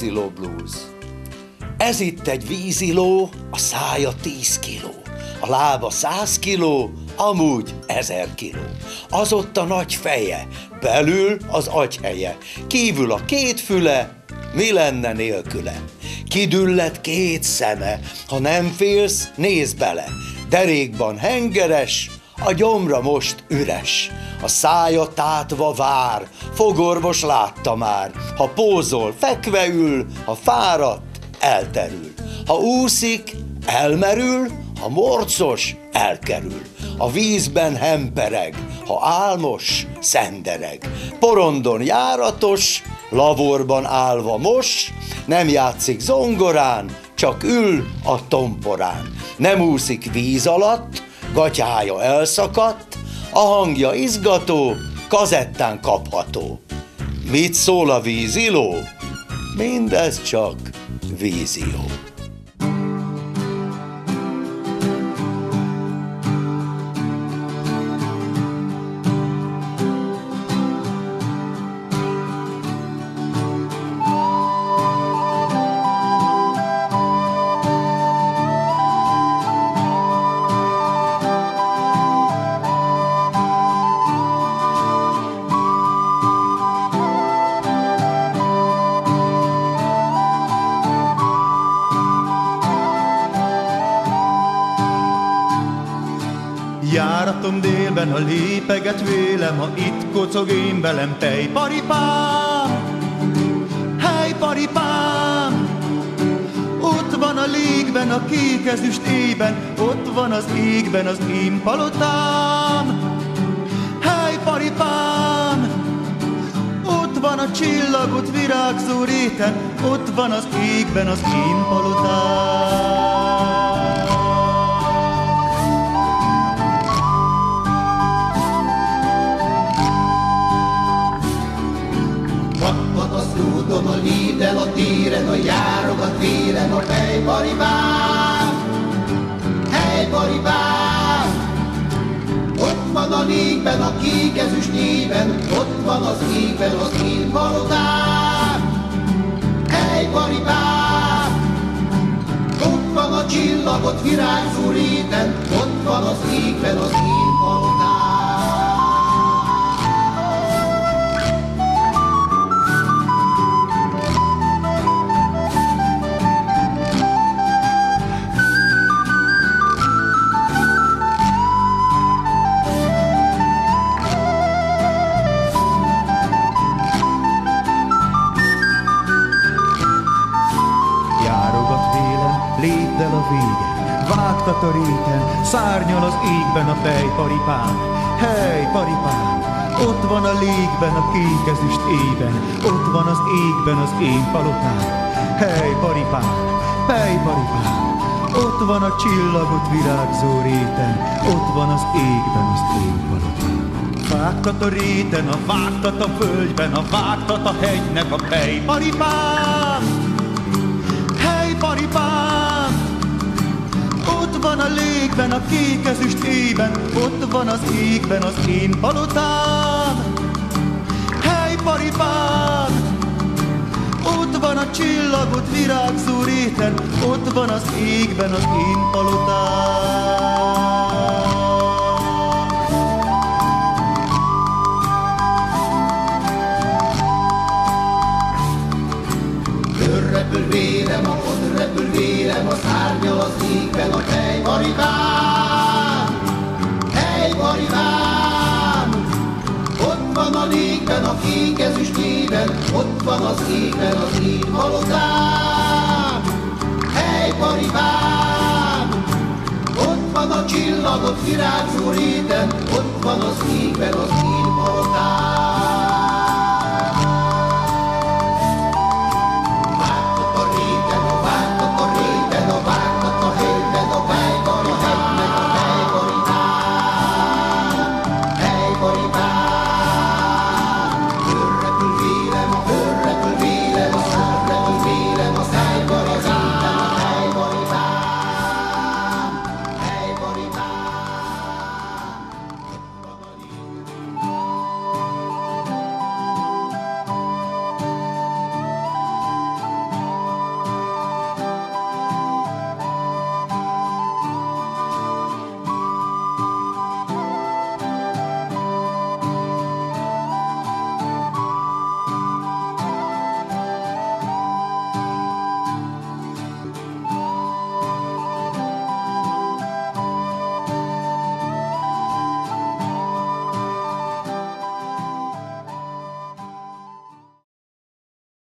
víziló blues. Ez itt egy víziló, a szája 10 kiló, a lába 100 kiló, amúgy 1000 kiló. Az ott a nagy feje, belül az agyhelye, kívül a 2 füle, mi lenne nélküle? Kidüllett 2 szeme, ha nem félsz, nézd bele, derékban hengeres, a gyomra most üres, a szája tátva vár, fogorvos látta már, ha pózol, fekve ül, ha fáradt, elterül, ha úszik, elmerül, ha morcos, elkerül, a vízben hempereg, ha álmos, szendereg, porondon járatos, lavorban állva mos, nem játszik zongorán, csak ül a tomporán, nem úszik víz alatt, gatyája elszakadt, a hangja izgató, kazettán kapható. Mit szól a víziló? Mindez csak vízió. Járatom délben, ha lépeget vélem, ha itt kocog én velem, tej paripám, hely paripám. Ott van a légben, a kék ezüst ében, ott van az égben az én palotám, hely paripám. Ott van a csillagot virágzó réten, ott van az égben az én palotám. Úton, a líden, a téren, a járogat téren, a helyparibám, helyparibám. Ott van a légben, a kék ezüst ében, ott van az égben az én palotám, helyparibám. Ott van a csillagot virágzó réten, ott van az égben az én palotám. Lépd el a végen, vágtat a réten, szárnyal az égben a fejparipám, helyparipám. Ott van a légben, a kék ezüst ében, ott van az égben az én palotám, helyparipám, fejparipám. Ott van a csillagot virágzó réten, ott van az égben az én palotám. Vágtat a réten, a vágtat a völgyben, a vágtat a hegynek a fejparipám, helyparipám. Ott van a légben, a kék ezüst ében, ott van az égben az én palotám, helyparipám. Ott van a csillagot virágzó réten, ott van az égben az én palotám. Repül vérem, a ott repül vérem, a szárnyal az égben a helyparipám, helyparipám. Ott van a légben, a kék ezüst ében, ott van az égben az én palotám, helyparipám. Ott van a csillagot virágzó réten, ott van az égben az én palotám.